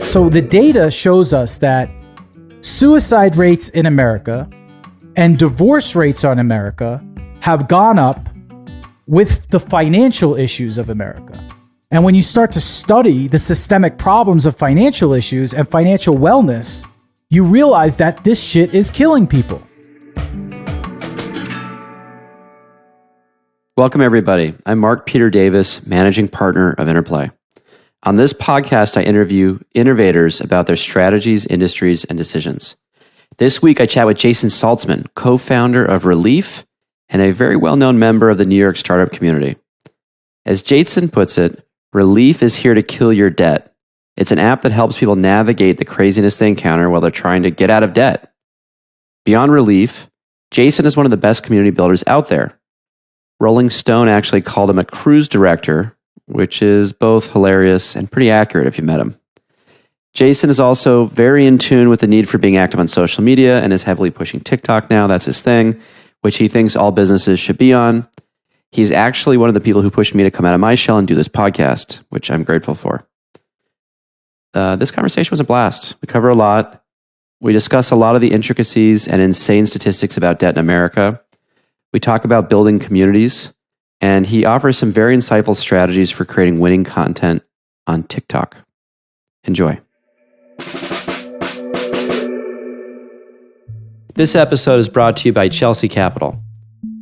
So the data shows us that suicide rates in America and divorce rates in America have gone up with the financial issues of America. And when you start to study the systemic problems of financial issues and financial wellness, you realize that this shit is killing people. Welcome, everybody. I'm Mark Peter Davis, managing partner of Interplay. On this podcast, I interview innovators about their strategies, industries, and decisions. This week, I chat with Jason Saltzman, co-founder of Relief and a very well-known member of the New York startup community. As Jason puts it, Relief is here to kill your debt. It's an app that helps people navigate the craziness they encounter while they're trying to get out of debt. Beyond Relief, Jason is one of the best community builders out there. Rolling Stone actually called him a cruise director, which is both hilarious and pretty accurate if you met him. Jason is also very in tune with the need for being active on social media and is heavily pushing TikTok now. That's his thing, which he thinks all businesses should be on. He's actually one of the people who pushed me to come out of my shell and do this podcast, which I'm grateful for. This conversation was a blast. We cover a lot. We discuss a lot of the intricacies and insane statistics about debt in America. We talk about building communities, and he offers some very insightful strategies for creating winning content on TikTok. Enjoy. This episode is brought to you by Chelsea Capital.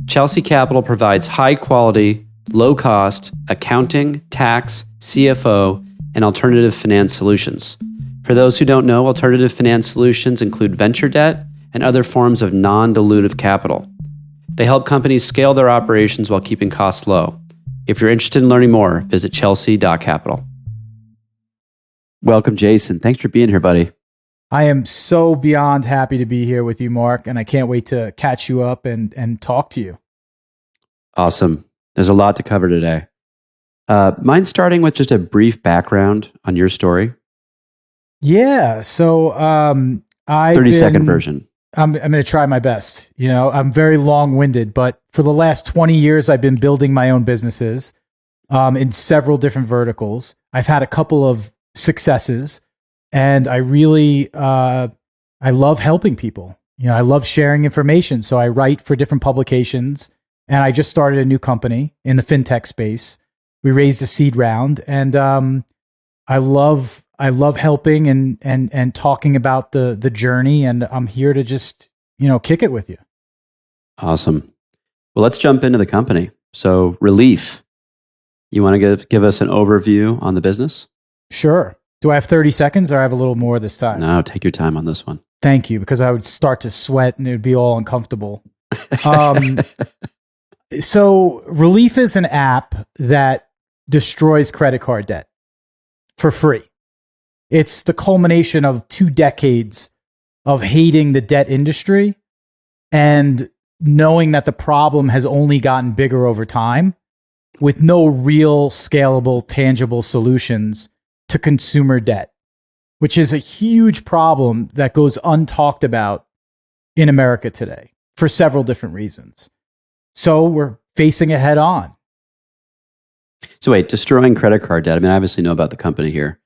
Chelsea Capital provides high-quality, low-cost accounting, tax, CFO, and alternative finance solutions. For those who don't know, alternative finance solutions include venture debt and other forms of non-dilutive capital. They help companies scale their operations while keeping costs low. If you're interested in learning more, visit chelsea.capital. Welcome, Jason. Thanks for being here, buddy. I am so beyond happy to be here with you, Mark, and I can't wait to catch you up and talk to you. Awesome. There's a lot to cover today. Mind starting with just a brief background on your story? Yeah. So 30-second version. I'm going to try my best. You know, I'm very long-winded, but for the last 20 years, I've been building my own businesses in several different verticals. I've had a couple of successes, and I really, I love helping people. You know, I love sharing information. So I write for different publications, and I just started a new company in the fintech space. We raised a seed round, and I love helping and talking about the journey, and I'm here to just, kick it with you. Awesome. Well, let's jump into the company. So Relief, you want to give us an overview on the business? Sure. Do I have 30 seconds or I have a little more this time? No, take your time on this one. Thank you, because I would start to sweat and it would be all uncomfortable. So Relief is an app that destroys credit card debt for free. It's the culmination of 2 decades of hating the debt industry and knowing that the problem has only gotten bigger over time with no real scalable, tangible solutions to consumer debt, which is a huge problem that goes untalked about in America today for several different reasons. So we're facing it head on. So wait, destroying credit card debt. I mean, I obviously know about the company here,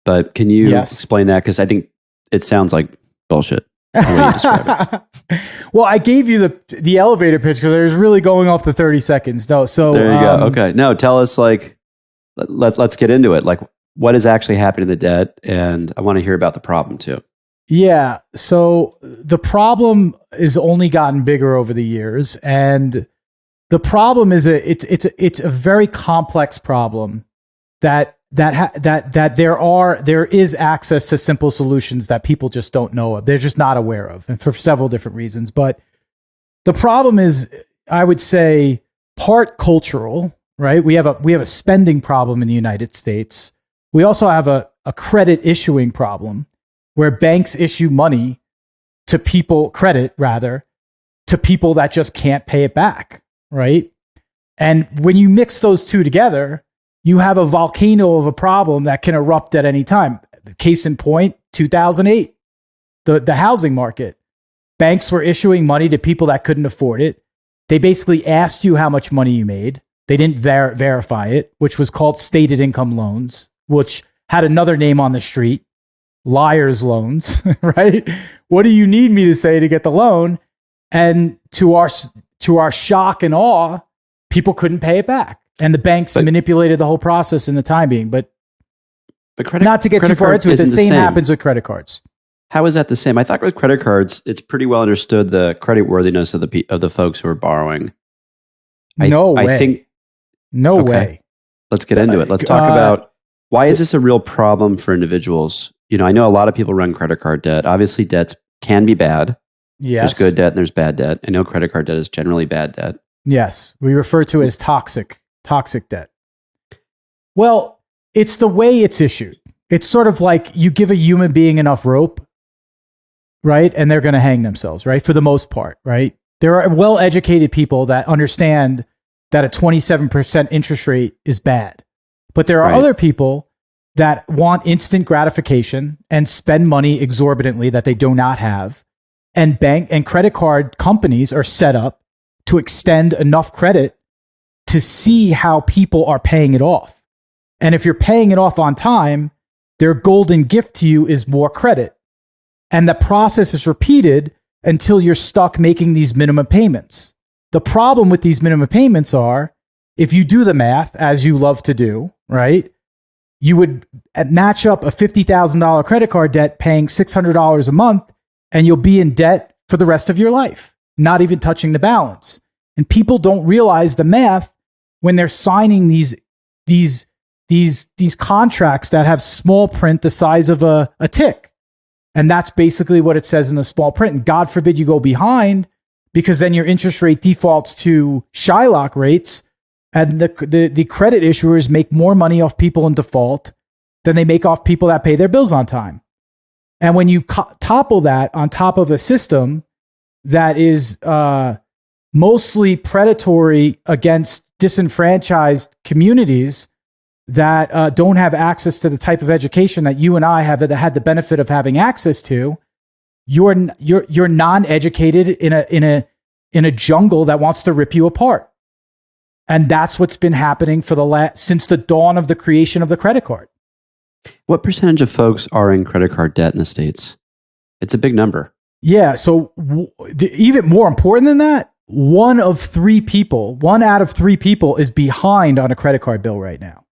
but can you explain that? Because I think it sounds like bullshit. The way you describe it. Well, I gave you the elevator pitch because I was really going off the 30 seconds. No, so there you go. Okay, no, tell us let's get into it. Like, what is actually happening to the debt, and I want to hear about the problem too. Yeah, so the problem has only gotten bigger over the years, and the problem is it's a very complex problem that there is access to simple solutions that people just don't know of. They're just not aware of, and for several different reasons. But the problem is, I would say, part cultural, right? We have a spending problem in the United States. We also have a credit issuing problem where banks issue money to people, credit rather, to people that just can't pay it back, right? And when you mix those two together, you have a volcano of a problem that can erupt at any time. Case in point, 2008, the housing market. Banks were issuing money to people that couldn't afford it. They basically asked you how much money you made. They didn't verify it, which was called stated income loans, which had another name on the street. liar's loans, right? What do you need me to say to get the loan? And to our shock and awe, people couldn't pay it back. And the banks manipulated the whole process in the time being. But not to get too far into it, the same happens with credit cards. How is that the same? I thought with credit cards, it's pretty well understood the credit worthiness of the folks who are borrowing. No way. Let's get into it. Let's talk about why is this a real problem for individuals? I know a lot of people run credit card debt. Obviously, debts can be bad. Yes. There's good debt and there's bad debt. I know credit card debt is generally bad debt. Yes. We refer to it as toxic debt. Well, it's the way it's issued. It's sort of like you give a human being enough rope, right? And they're going to hang themselves, right? For the most part, right? There are well-educated people that understand that a 27% interest rate is bad. But there are other people that want instant gratification and spend money exorbitantly that they do not have. And bank and credit card companies are set up to extend enough credit to see how people are paying it off. And if you're paying it off on time, their golden gift to you is more credit. And the process is repeated until you're stuck making these minimum payments. The problem with these minimum payments are, if you do the math, as you love to do, right? You would match up a $50,000 credit card debt paying $600 a month, and you'll be in debt for the rest of your life, not even touching the balance. And people don't realize the math when they're signing these contracts that have small print the size of a tick. And that's basically what it says in the small print. And God forbid you go behind, because then your interest rate defaults to Shylock rates, and the credit issuers make more money off people in default than they make off people that pay their bills on time. And when you topple that on top of a system that is mostly predatory against disenfranchised communities that don't have access to the type of education that you and I have had the benefit of having access to, you're non-educated in a jungle that wants to rip you apart. And that's what's been happening since the dawn of the creation of the credit card. What percentage of folks are in credit card debt in the States? It's a big number. Yeah. So even more important than that, one out of three people is behind on a credit card bill right now.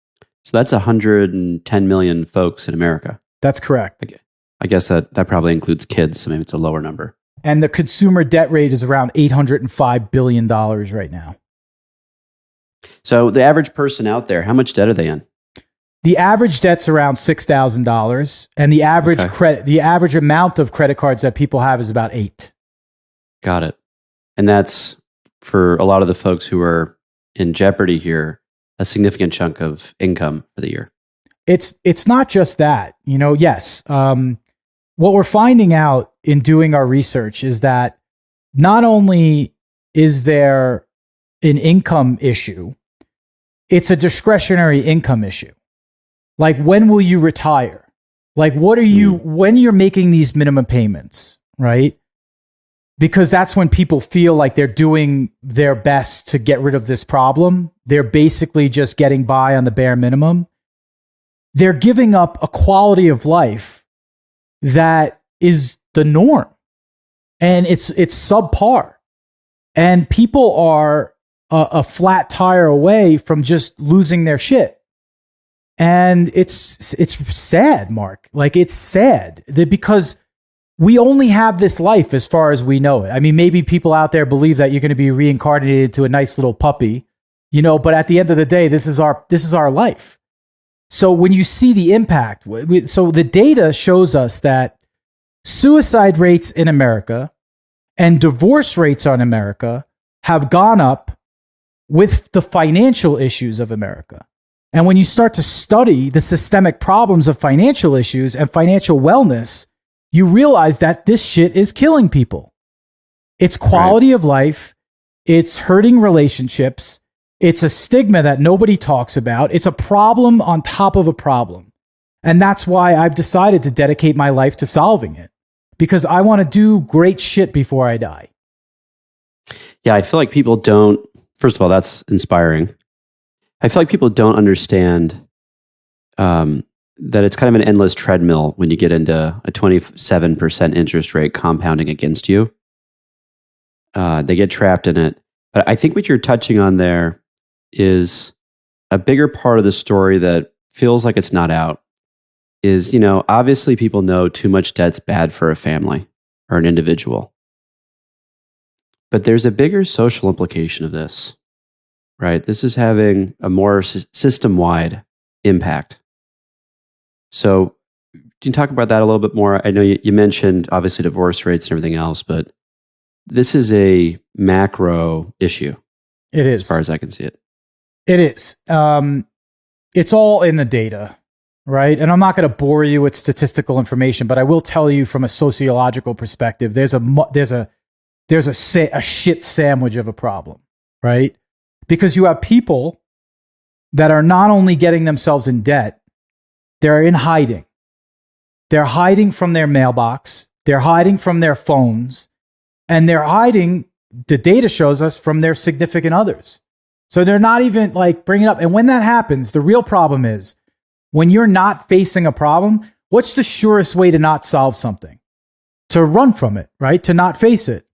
So that's 110 million folks in America. That's correct. Okay. I guess that probably includes kids, so maybe it's a lower number. And the consumer debt rate is around $805 billion right now. So the average person out there, how much debt are they in? The average debt's around $6,000, and the average amount of credit cards that people have is about $8,000. Got it. And that's, for a lot of the folks who are in jeopardy here, a significant chunk of income for the year. It's not just that, yes. What we're finding out in doing our research is that not only is there an income issue, it's a discretionary income issue. Like, when will you retire? Like, when you're making these minimum payments, right? Because that's when people feel like they're doing their best to get rid of this problem. They're basically just getting by on the bare minimum. They're giving up a quality of life that is the norm. And it's subpar. And people are a flat tire away from just losing their shit. And it's sad, Mark. Like, it's sad because we only have this life as far as we know it. I mean, maybe people out there believe that you're going to be reincarnated to a nice little puppy, but at the end of the day, this is our life. So when you see the impact, so the data shows us that suicide rates in America and divorce rates in America have gone up with the financial issues of America. And when you start to study the systemic problems of financial issues and financial wellness, you realize that this shit is killing people. It's quality of life. It's hurting relationships. It's a stigma that nobody talks about. It's a problem on top of a problem. And that's why I've decided to dedicate my life to solving it, because I want to do great shit before I die. Yeah, I feel like people don't, first of all, that's inspiring. I feel like people don't understand that it's kind of an endless treadmill when you get into a 27% interest rate compounding against you. They get trapped in it. But I think what you're touching on there is a bigger part of the story that feels like it's not out is, obviously people know too much debt's bad for a family or an individual. But there's a bigger social implication of this, right? This is having a more system-wide impact. So can you talk about that a little bit more? I know you mentioned obviously divorce rates and everything else, but this is a macro issue. It is. As far as I can see it. It is. It's all in the data, right? And I'm not going to bore you with statistical information, but I will tell you from a sociological perspective, there's a shit sandwich of a problem, right? Because you have people that are not only getting themselves in debt, they're in hiding. They're hiding from their mailbox. They're hiding from their phones. And they're hiding, the data shows us, from their significant others. So they're not even bringing it up. And when that happens, the real problem is when you're not facing a problem, what's the surest way to not solve something? To run from it, right? To not face it.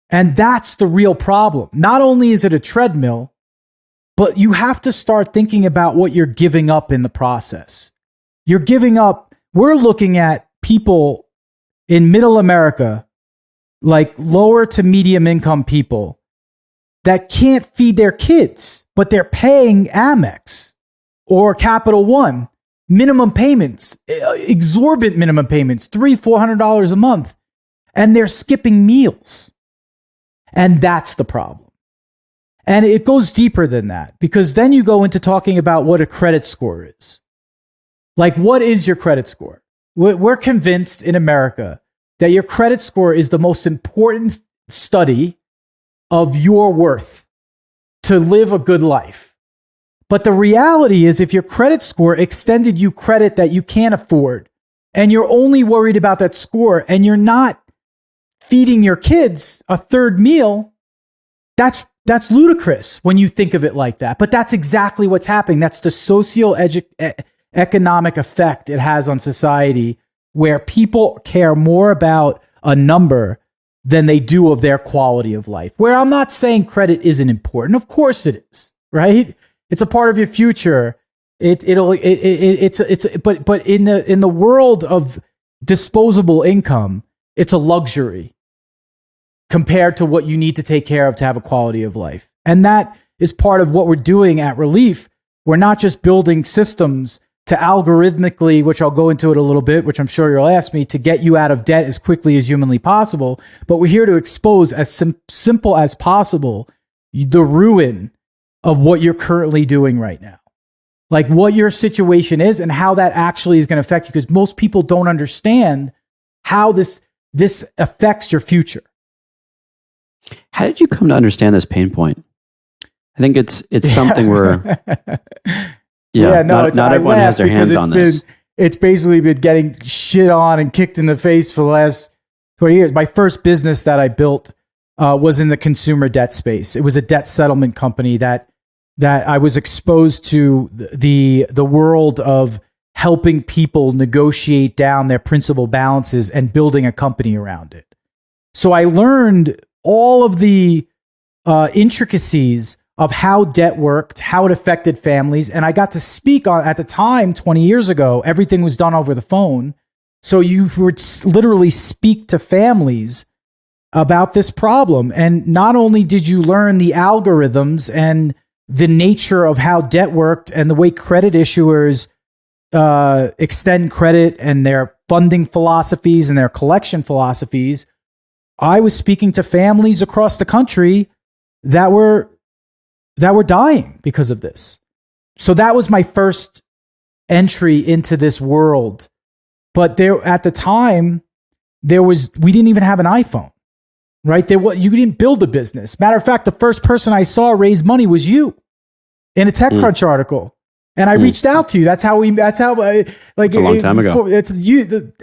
And that's the real problem. Not only is it a treadmill, but you have to start thinking about what you're giving up in the process. You're giving up, we're looking at people in middle America, like lower to medium income people that can't feed their kids, but they're paying Amex or Capital One minimum payments, exorbitant minimum payments, $300-$400 a month, and they're skipping meals. And that's the problem. And it goes deeper than that, because then you go into talking about what a credit score is. What is your credit score? We're convinced in America that your credit score is the most important study of your worth to live a good life. But the reality is, if your credit score extended you credit that you can't afford, and you're only worried about that score, and you're not feeding your kids a third meal, that's ludicrous when you think of it like that. But that's exactly what's happening. That's the socio-economic effect it has on society, where people care more about a number than they do of their quality of life. Where I'm not saying credit isn't important. Of course it is, right? It's a part of your future. But in the world of disposable income, it's a luxury compared to what you need to take care of to have a quality of life. And that is part of what we're doing at Relief. We're not just building systems to algorithmically, which I'll go into it a little bit, which I'm sure you'll ask me, to get you out of debt as quickly as humanly possible. But we're here to expose as simple as possible the ruin of what you're currently doing right now. What your situation is and how that actually is going to affect you, because most people don't understand how this affects your future. How did you come to understand this pain point? I think it's something where not everyone has their hands on this. It's basically been getting shit on and kicked in the face for the last 20 years. My first business that I built was in the consumer debt space. It was a debt settlement company that I was exposed to the world of helping people negotiate down their principal balances and building a company around it. So I learned all of the intricacies of how debt worked, how it affected families. And I got to speak on, at the time, 20 years ago, everything was done over the phone. So you would literally speak to families about this problem. And not only did you learn the algorithms and the nature of how debt worked and the way credit issuers extend credit and their funding philosophies and their collection philosophies, I was speaking to families across the country that were dying because of this. So that was my first entry into this world. But at the time, we didn't even have an iPhone, right? You didn't build a business. Matter of fact, the first person I saw raise money was you in a TechCrunch article. And I reached out to you. That's how it's a long time ago. It's you.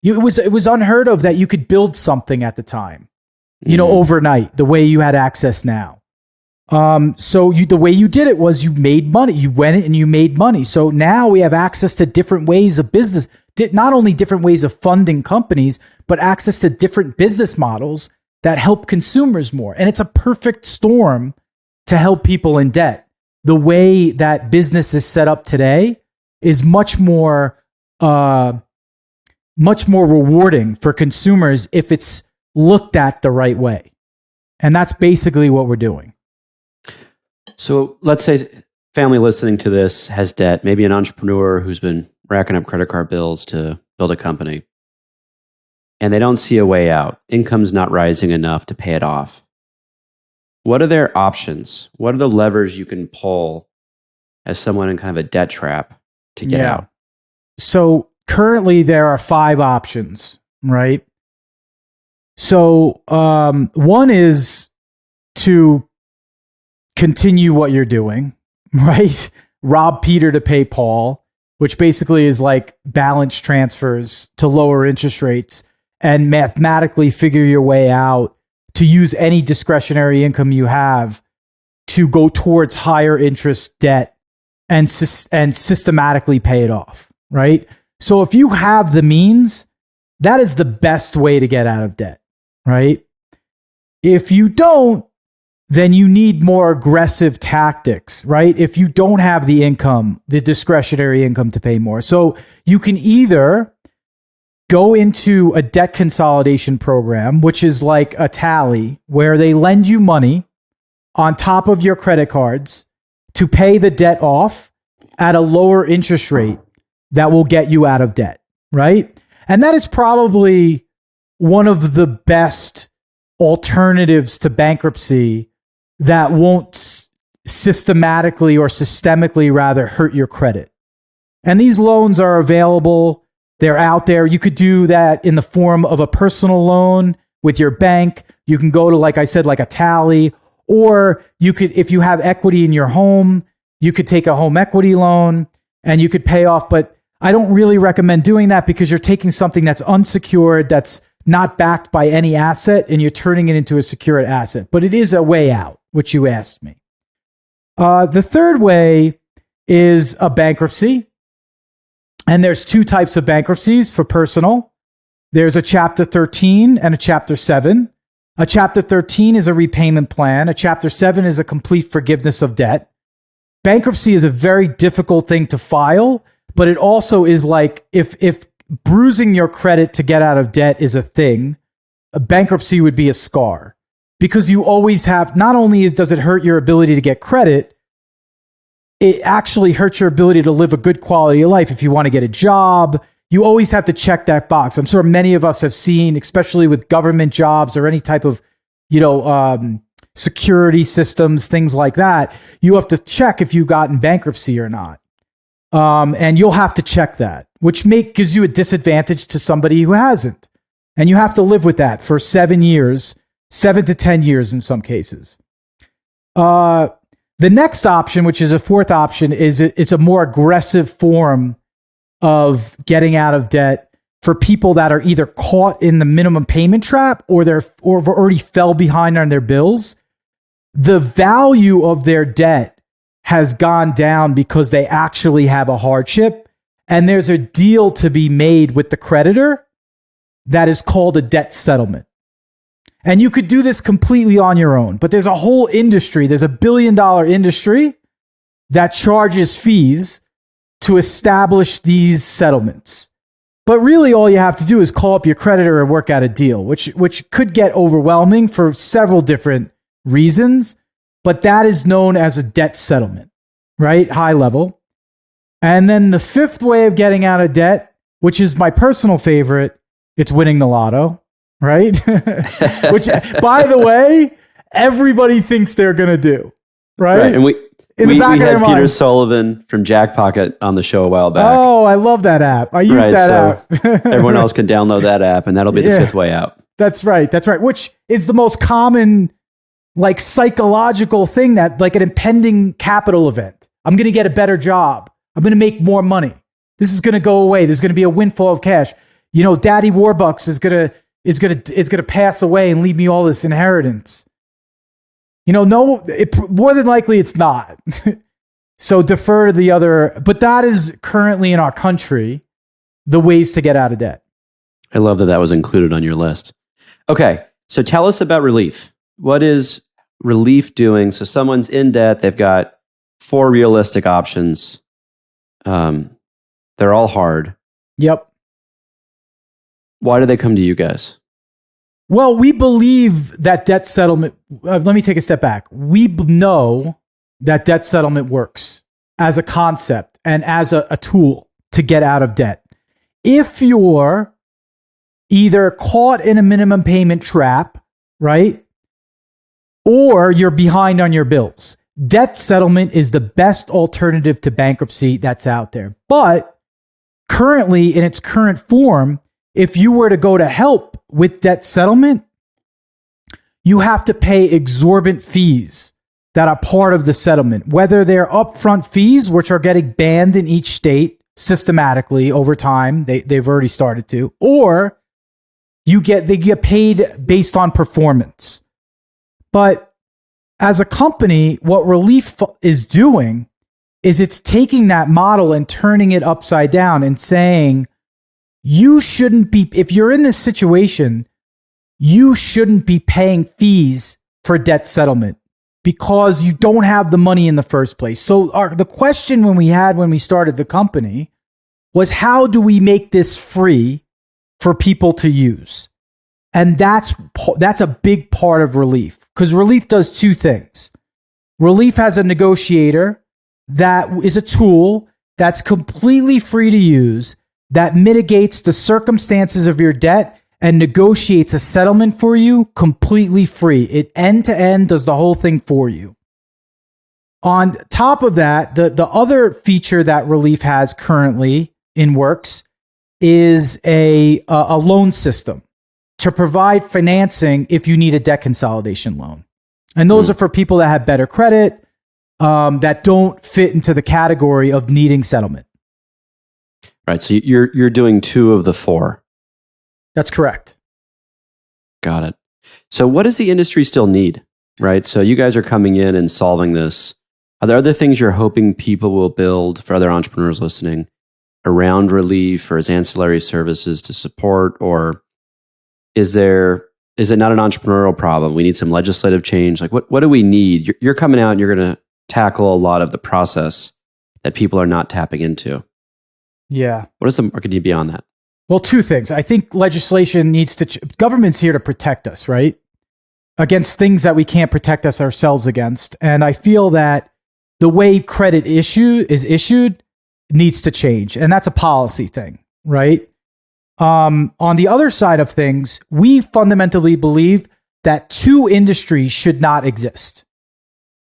It was unheard of that you could build something at the time, overnight, the way you had access now. The way you did it was you made money. You went and you made money. So now we have access to different ways of business, not only different ways of funding companies, but access to different business models that help consumers more. And it's a perfect storm to help people in debt. The way that business is set up today is much more rewarding for consumers if it's looked at the right way. And that's basically what we're doing. So let's say family listening to this has debt, maybe an entrepreneur who's been racking up credit card bills to build a company, and they don't see a way out. Income's not rising enough to pay it off. What are their options? What are the levers you can pull as someone in kind of a debt trap to get out? So currently there are 5 options, right? So one is to continue what you're doing, right? Rob Peter to pay Paul, which basically is like balance transfers to lower interest rates and mathematically figure your way out to use any discretionary income you have to go towards higher interest debt and systematically pay it off, right? So if you have the means, that is the best way to get out of debt, right? If you don't, then you need more aggressive tactics, right? If you don't have the income, the discretionary income to pay more. So you can either go into a debt consolidation program, which is like a tally, where they lend you money on top of your credit cards to pay the debt off at a lower interest rate that will get you out of debt, right? And that is probably one of the best alternatives to bankruptcy that won't systematically or systemically rather hurt your credit. And these loans are available. They're out there. You could do that in the form of a personal loan with your bank. You can go to, like I said, like a tally, or you could, if you have equity in your home, you could take a home equity loan and you could pay off. But I don't really recommend doing that because you're taking something that's unsecured, that's not backed by any asset, and you're turning it into a secured asset. But it is a way out, which you asked me. The third way is a bankruptcy. And there's 2 types of bankruptcies for personal. There's a Chapter 13 and a Chapter 7. A Chapter 13 is a repayment plan. A Chapter 7 is a complete forgiveness of debt. Bankruptcy is a very difficult thing to file, but it also is like if bruising your credit to get out of debt is a thing, a bankruptcy would be a scar. Because you always have, not only does it hurt your ability to get credit, it actually hurts your ability to live a good quality of life. If you want to get a job, you always have to check that box. I'm sure many of us have seen, especially with government jobs or any type of, security systems, things like that. You have to check if you got in bankruptcy or not. And you'll have to check that, which gives you a disadvantage to somebody who hasn't. And you have to live with that for 7 years, 7 to 10 years in some cases. The next option, which is a fourth option, is it's a more aggressive form of getting out of debt for people that are either caught in the minimum payment trap or already fell behind on their bills. The value of their debt has gone down because they actually have a hardship, and there's a deal to be made with the creditor that is called a debt settlement. And you could do this completely on your own, but there's a whole industry. There's $1 billion industry that charges fees to establish these settlements. But really all you have to do is call up your creditor and work out a deal, which could get overwhelming for several different reasons, but that is known as a debt settlement, right? High level. And then the fifth way of getting out of debt, which is my personal favorite, it's winning the lotto. Right? Which, by the way, everybody thinks they're going to do. Right? And we had Peter Sullivan from Jackpocket on the show a while back. Oh, I love that app. I use that app. Everyone else can download that app, and that'll be the fifth way out. That's right. That's right. Which is the most common, like, psychological thing, that like an impending capital event. I'm going to get a better job. I'm going to make more money. This is going to go away. There's going to be a windfall of cash. Daddy Warbucks is going to pass away and leave me all this inheritance. No, more than likely it's not. So defer to the other, but that is currently in our country the ways to get out of debt. I love that that was included on your list. Okay, so tell us about relief. What is relief doing? So someone's in debt, they've got 4 realistic options. They're all hard. Yep. Why do they come to you guys? Well, we believe that debt settlement, let me take a step back. We know that debt settlement works as a concept and as a tool to get out of debt. If you're either caught in a minimum payment trap, right? Or you're behind on your bills, debt settlement is the best alternative to bankruptcy that's out there. But currently, in its current form, if you were to go to help with debt settlement, you have to pay exorbitant fees that are part of the settlement, whether they're upfront fees, which are getting banned in each state systematically over time. They've already started to, or they get paid based on performance. But as a company, what Relief is doing is it's taking that model and turning it upside down and saying, you shouldn't be, if you're in this situation, you shouldn't be paying fees for debt settlement because you don't have the money in the first place. So the question when we started the company was, how do we make this free for people to use? And that's a big part of Relief, because Relief does 2 things. Relief has a negotiator that is a tool that's completely free to use, that mitigates the circumstances of your debt and negotiates a settlement for you completely free. It end to end does the whole thing for you. On top of that, the other feature that Relief has currently in works is a loan system to provide financing if you need a debt consolidation loan. And those are for people that have better credit, that don't fit into the category of needing settlement. Right. So you're doing 2 of the 4. That's correct. Got it. So what does the industry still need? Right. So you guys are coming in and solving this. Are there other things you're hoping people will build for other entrepreneurs listening around Relief or as ancillary services to support? Or is it not an entrepreneurial problem? We need some legislative change. Like what do we need? You're coming out and you're going to tackle a lot of the process that people are not tapping into. Yeah. What is the market need beyond that? Well, 2 things. I think legislation needs to, government's here to protect us, right? Against things that we can't protect us ourselves against. And I feel that the way credit is issued needs to change. And that's a policy thing, right? On the other side of things, we fundamentally believe that 2 industries should not exist.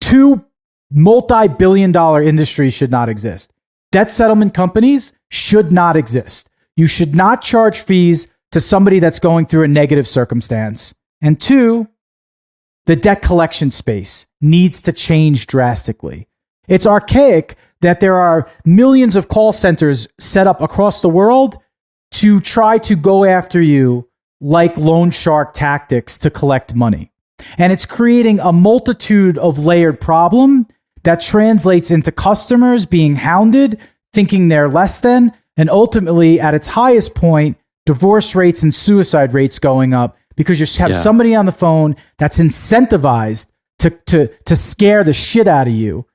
2 multi-billion-dollar industries should not exist. Debt settlement companies should not exist. You should not charge fees to somebody that's going through a negative circumstance. And 2, the debt collection space needs to change drastically. It's archaic that there are millions of call centers set up across the world to try to go after you like loan shark tactics to collect money. And it's creating a multitude of layered problem that translates into customers being hounded, thinking they're less than, and ultimately at its highest point, divorce rates and suicide rates going up because you have somebody on the phone that's incentivized to scare the shit out of you.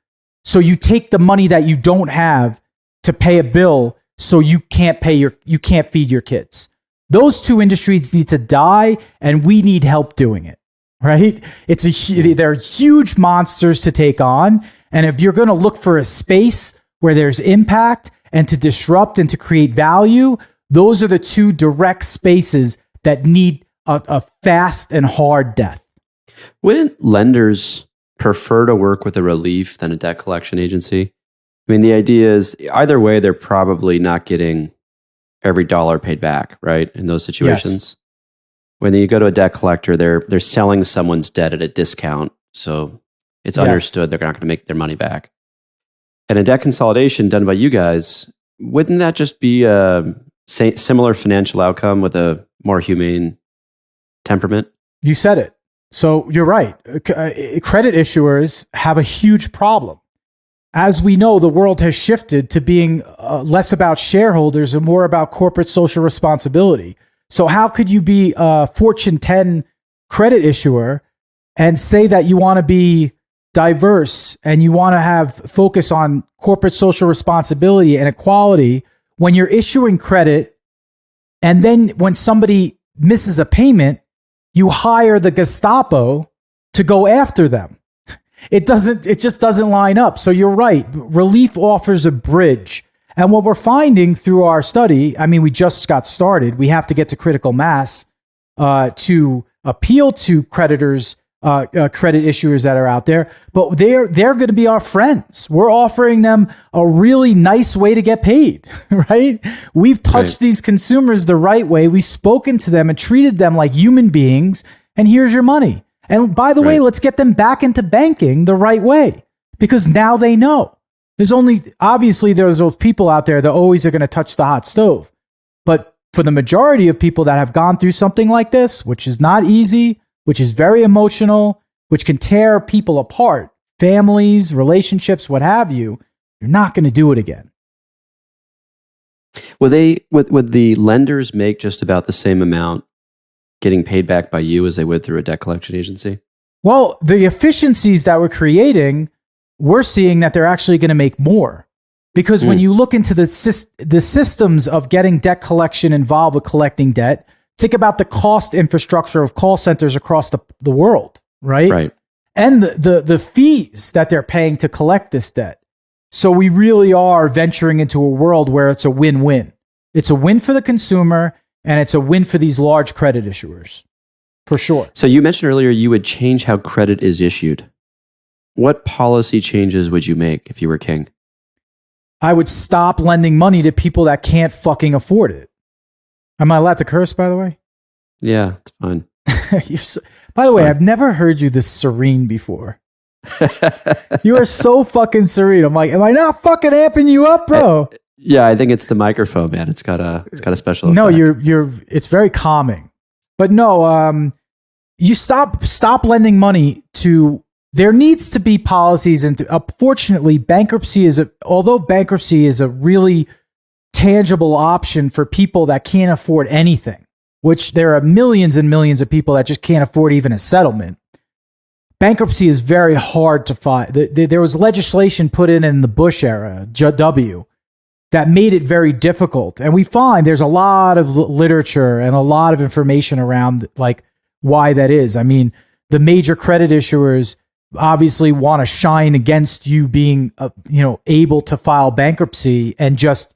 So you take the money that you don't have to pay a bill so you can't feed your kids. Those 2 industries need to die, and we need help doing it, right? They're huge monsters to take on. And if you're going to look for a space where there's impact and to disrupt and to create value, those are the 2 direct spaces that need a fast and hard death. Wouldn't lenders prefer to work with a Relief than a debt collection agency? I mean, the idea is either way, they're probably not getting every dollar paid back, right? In those situations. Yes. When you go to a debt collector, they're selling someone's debt at a discount. So it's understood they're not going to make their money back. And a debt consolidation done by you guys, wouldn't that just be a similar financial outcome with a more humane temperament? You said it. So you're right. Credit issuers have a huge problem. As we know, the world has shifted to being less about shareholders and more about corporate social responsibility. So how could you be a Fortune 10 credit issuer and say that you want to be diverse and you want to have focus on corporate social responsibility and equality when you're issuing credit, and then when somebody misses a payment, you hire the Gestapo to go after them? It just doesn't line up. So you're right. Relief offers a bridge. And what we're finding through our study, I mean, we just got started. We have to get to critical mass to appeal to creditors, credit issuers that are out there, but they're going to be our friends. We're offering them a really nice way to get paid, right? We've touched these consumers the right way. We've spoken to them and treated them like human beings, and here's your money. And by the way, let's get them back into banking the right way, because now they know. Obviously there's those people out there that always are going to touch the hot stove. But for the majority of people that have gone through something like this, which is not easy, which is very emotional, which can tear people apart, families, relationships, what have you, you're not going to do it again. Would the lenders make just about the same amount getting paid back by you as they would through a debt collection agency? Well, the efficiencies that we're creating, we're seeing that they're actually going to make more. Because when you look into the systems of getting debt collection involved with collecting debt, think about the cost infrastructure of call centers across the world, right? Right. And the fees that they're paying to collect this debt. So we really are venturing into a world where it's a win-win. It's a win for the consumer, and it's a win for these large credit issuers, for sure. So you mentioned earlier you would change how credit is issued. What policy changes would you make if you were king? I would stop lending money to people that can't fucking afford it. Am I allowed to curse, by the way? Yeah, it's fine. By the way, I've never heard you this serene before. You are so fucking serene. I'm like, am I not fucking amping you up, bro? Yeah, I think it's the microphone, man. It's got a special effect. No, it's very calming. But no, you stop lending money to. There needs to be policies, and unfortunately, although bankruptcy is a really tangible option for people that can't afford anything, which there are millions and millions of people that just can't afford even a settlement. Bankruptcy is very hard to find. There was legislation put in the Bush era, W, that made it very difficult. And we find there's a lot of literature and a lot of information around like why that is. I mean, the major credit issuers obviously want to shine against you being, able to file bankruptcy and just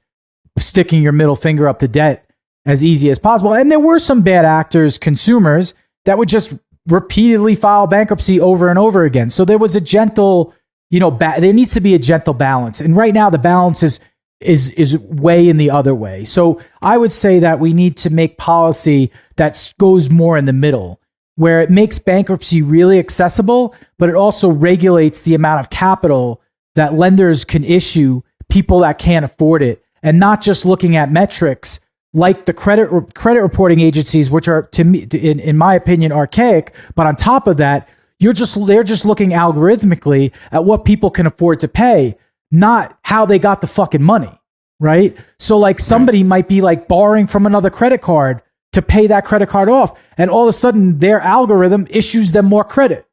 sticking your middle finger up to debt as easy as possible. And there were some bad actors, consumers, that would just repeatedly file bankruptcy over and over again. So there was a gentle, there needs to be a gentle balance. And right now the balance is way in the other way. So I would say that we need to make policy that goes more in the middle, where it makes bankruptcy really accessible, but it also regulates the amount of capital that lenders can issue people that can't afford it, and not just looking at metrics like the credit reporting agencies, which are, to me, in my opinion, archaic. But on top of that, they're just looking algorithmically at what people can afford to pay, not how they got the fucking money, right? So like somebody might be like borrowing from another credit card to pay that credit card off, and all of a sudden their algorithm issues them more credit.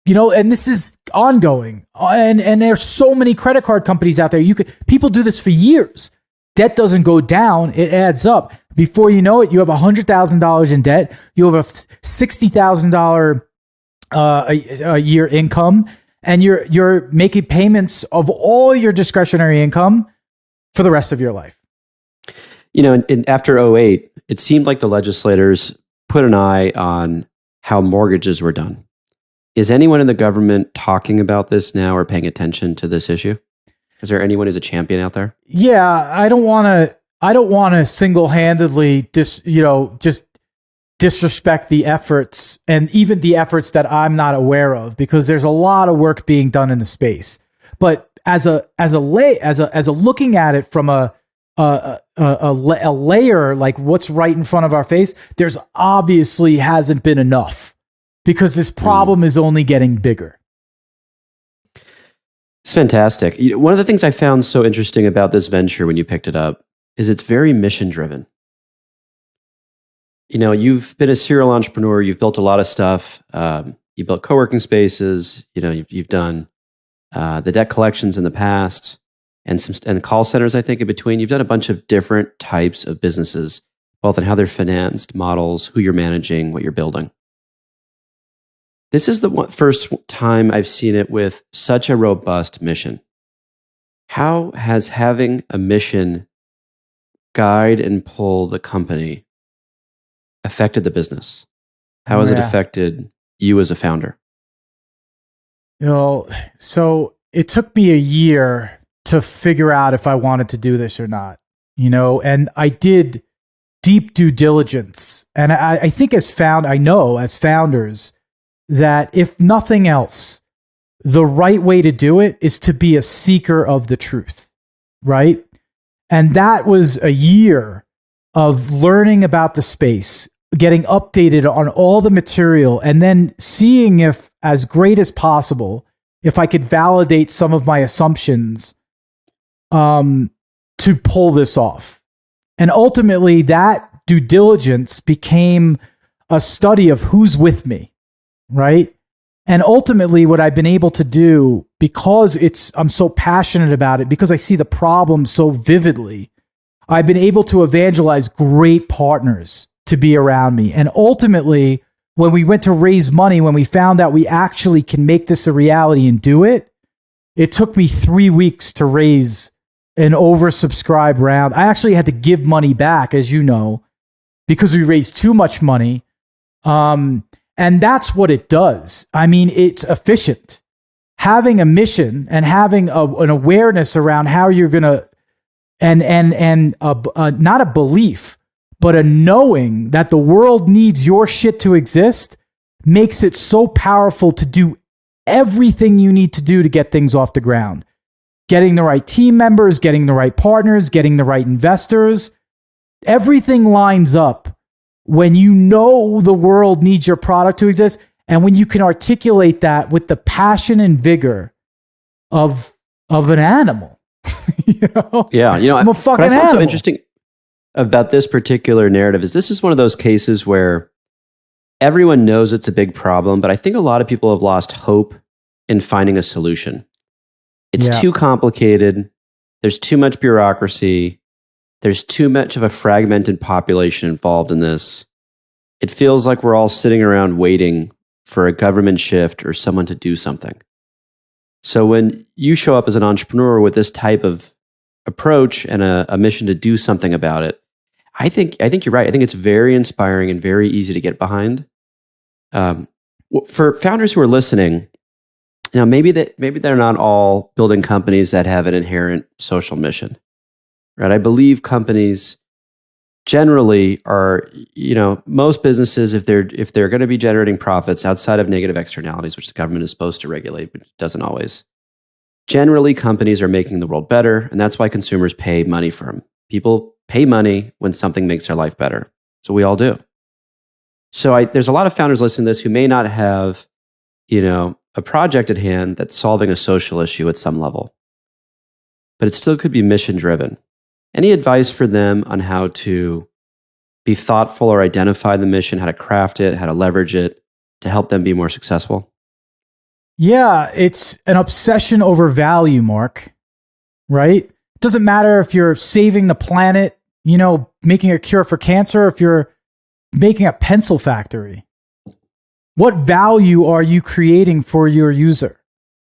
And this is ongoing. And there's so many credit card companies out there. People do this for years. Debt doesn't go down, it adds up. Before you know it, you have $100,000 in debt. You have a $60,000 a year income, and you're making payments of all your discretionary income for the rest of your life. After '08, it seemed like the legislators put an eye on how mortgages were done. Is anyone in the government talking about this now or paying attention to this issue? Is there anyone who's a champion out there? Yeah, I don't want to single-handedly just disrespect the efforts, and even the efforts that I'm not aware of, because there's a lot of work being done in the space. But as a looking at it from a layer, like what's right in front of our face, there's obviously hasn't been enough. because this problem is only getting bigger. It's fantastic. One of the things I found so interesting about this venture when you picked it up is it's very mission driven. You've been a serial entrepreneur. You've built a lot of stuff. You built co-working spaces. You've done the debt collections in the past, and call centers, I think, in between. You've done a bunch of different types of businesses, both in how they're financed, models, who you're managing, what you're building. This is the first time I've seen it with such a robust mission. How has having a mission guide and pull the company affected the business? How has it affected you as a founder? So it took me a year to figure out if I wanted to do this or not, and I did deep due diligence. And I think as founders, that if nothing else, the right way to do it is to be a seeker of the truth, right? And that was a year of learning about the space, getting updated on all the material, and then seeing if, as great as possible, if I could validate some of my assumptions to pull this off. And ultimately, that due diligence became a study of who's with me, right? And ultimately, what I've been able to do, because I'm so passionate about it, because I see the problem so vividly, I've been able to evangelize great partners to be around me. And ultimately, when we went to raise money, when we found out we actually can make this a reality and do it, it took me 3 weeks to raise an oversubscribed round. I actually had to give money back, as you know, because we raised too much money. And that's what it does. I mean, it's efficient. Having a mission and having an awareness around how you're going to, and not a belief, but a knowing that the world needs your shit to exist makes it so powerful to do everything you need to do to get things off the ground. Getting the right team members, getting the right partners, getting the right investors. Everything lines up when you know the world needs your product to exist, and when you can articulate that with the passion and vigor of an animal. Yeah, I'm a fucking what I found animal. so interesting about this particular narrative is this is one of those cases where everyone knows it's a big problem, but I think a lot of people have lost hope in finding a solution. It's too complicated. There's too much bureaucracy. There's too much of a fragmented population involved in this. It feels like we're all sitting around waiting for a government shift or someone to do something. So when you show up as an entrepreneur with this type of approach and a mission to do something about it, I think you're right. I think it's very inspiring and very easy to get behind. For founders who are listening, maybe they're not all building companies that have an inherent social mission, right? I believe companies generally are, most businesses, if they're going to be generating profits outside of negative externalities, which the government is supposed to regulate, but it doesn't always. Generally, companies are making the world better, and that's why consumers pay money for them. People pay money when something makes their life better. So we all do. So there's a lot of founders listening to this who may not have, a project at hand that's solving a social issue at some level, but it still could be mission driven. Any advice for them on how to be thoughtful or identify the mission, how to craft it, how to leverage it to help them be more successful? Yeah, it's an obsession over value, Mark, right? It doesn't matter if you're saving the planet, making a cure for cancer, if you're making a pencil factory. What value are you creating for your user?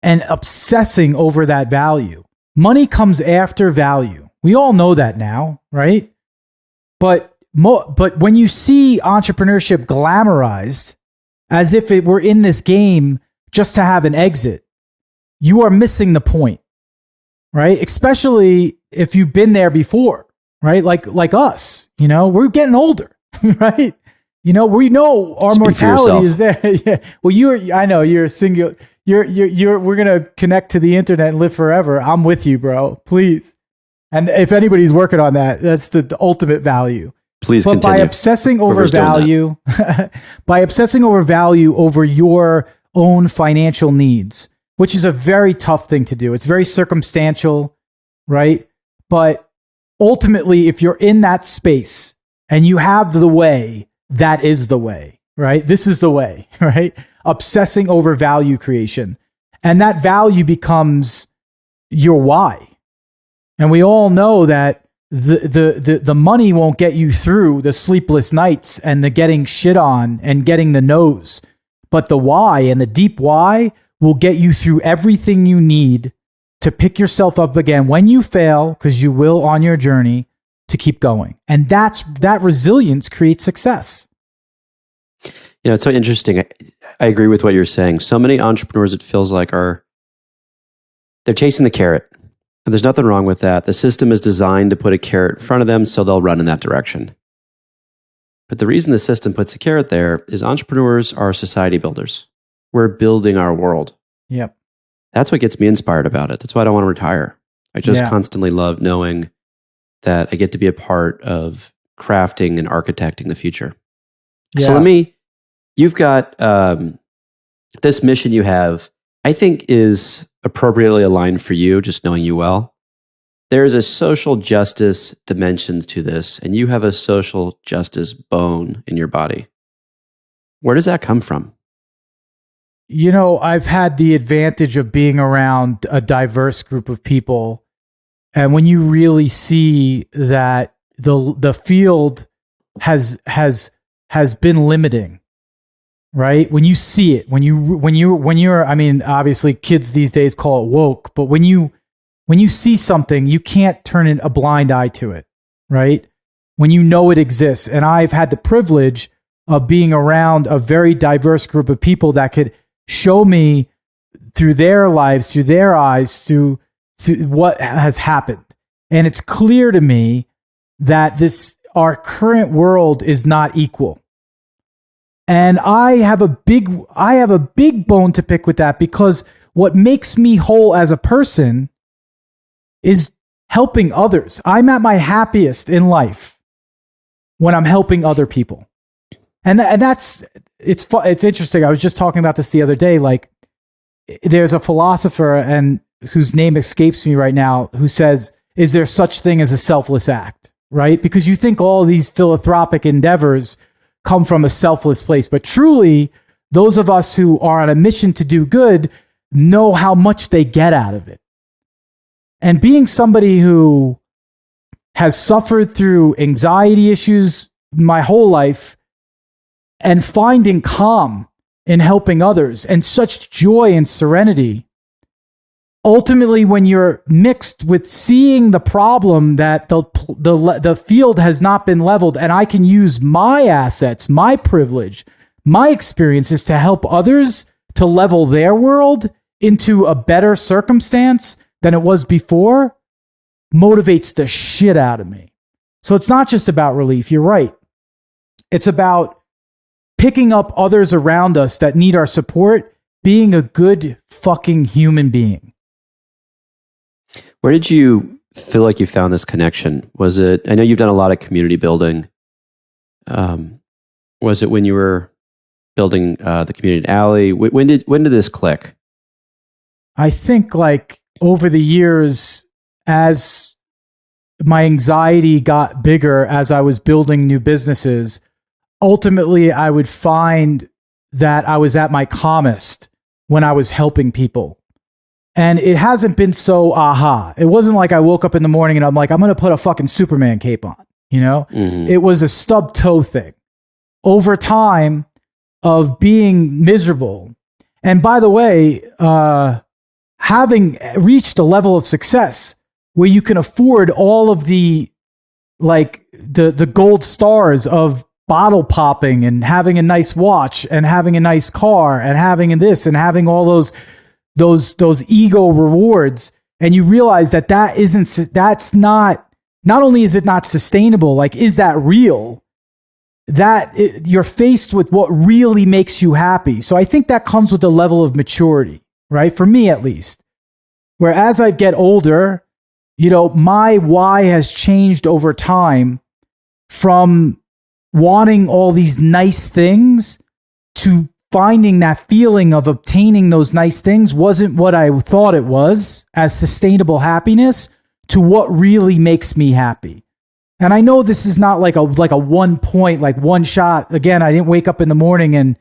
And obsessing over that value. Money comes after value. We all know that now, right? But when you see entrepreneurship glamorized as if it were in this game just to have an exit, you are missing the point, right? Especially if you've been there before, right? Like us, we're getting older, right? We know our mortality is there. Yeah. Well, I know you're a single. We're gonna connect to the internet and live forever. I'm with you, bro. Please. And if anybody's working on that, that's the ultimate value. Please but continue. by obsessing over Whoever's doing that. value, by obsessing over value over your own financial needs, which is a very tough thing to do. It's very circumstantial, right? But ultimately, if you're in that space and you have the way, that is the way, right? This is the way, right? Obsessing over value creation. And that value becomes your why. And we all know that the money won't get you through the sleepless nights and the getting shit on and getting the no's. But the why and the deep why will get you through everything you need to pick yourself up again when you fail, because you will on your journey, to keep going. And that resilience creates success. It's so interesting. I agree with what you're saying. So many entrepreneurs, it feels like, they're chasing the carrot. And there's nothing wrong with that. The system is designed to put a carrot in front of them, so they'll run in that direction. But the reason the system puts a carrot there is entrepreneurs are society builders. We're building our world. Yep. That's what gets me inspired about it. That's why I don't want to retire. I just constantly love knowing that I get to be a part of crafting and architecting the future. Yeah. So you've got this mission you have, I think is appropriately aligned for you, just knowing you well. There is a social justice dimension to this, and you have a social justice bone in your body. Where does that come from? I've had the advantage of being around a diverse group of people. And when you really see that the field has been limiting, right? When you see it, when you're, I mean, obviously kids these days call it woke, but when you see something, you can't turn a blind eye to it, right? When you know it exists. And I've had the privilege of being around a very diverse group of people that could show me through their lives, through their eyes, through what has happened. And it's clear to me that our current world is not equal. And I have a big bone to pick with that, because what makes me whole as a person is helping others. I'm at my happiest in life when I'm helping other people. And it's interesting. I was just talking about this the other day. Like, there's a philosopher, and whose name escapes me right now, who says, is there such thing as a selfless act? Right? Because you think all these philanthropic endeavors come from a selfless place, but truly, those of us who are on a mission to do good know how much they get out of it. And being somebody who has suffered through anxiety issues my whole life, and finding calm in helping others and such joy and serenity, ultimately, when you're mixed with seeing the problem that the field has not been leveled, and I can use my assets, my privilege, my experiences to help others to level their world into a better circumstance than it was before, motivates the shit out of me. So it's not just about relief. You're right. It's about picking up others around us that need our support, being a good fucking human being. Where did you feel like you found this connection? Was it, I know you've done a lot of community building. Was it when you were building the community alley? When did this click? I think like over the years, as my anxiety got bigger, as I was building new businesses, ultimately, I would find that I was at my calmest when I was helping people. And it hasn't been so aha. It wasn't like I woke up in the morning and I'm like, I'm going to put a fucking Superman cape on, Mm-hmm. It was a stub toe thing. Over time of being miserable. And by the way, having reached a level of success where you can afford all of the gold stars of bottle popping and having a nice watch and having a nice car and having this and having all those ego rewards, and you realize that's not only is it not sustainable, like, is that real? You're faced with what really makes you happy. So I think that comes with a level of maturity, right? For me, at least, where as I get older, my why has changed over time from wanting all these nice things to finding that feeling of obtaining those nice things wasn't what I thought it was as sustainable happiness to what really makes me happy. And I know this is not like a 1 point, like one shot. Again, I didn't wake up in the morning and,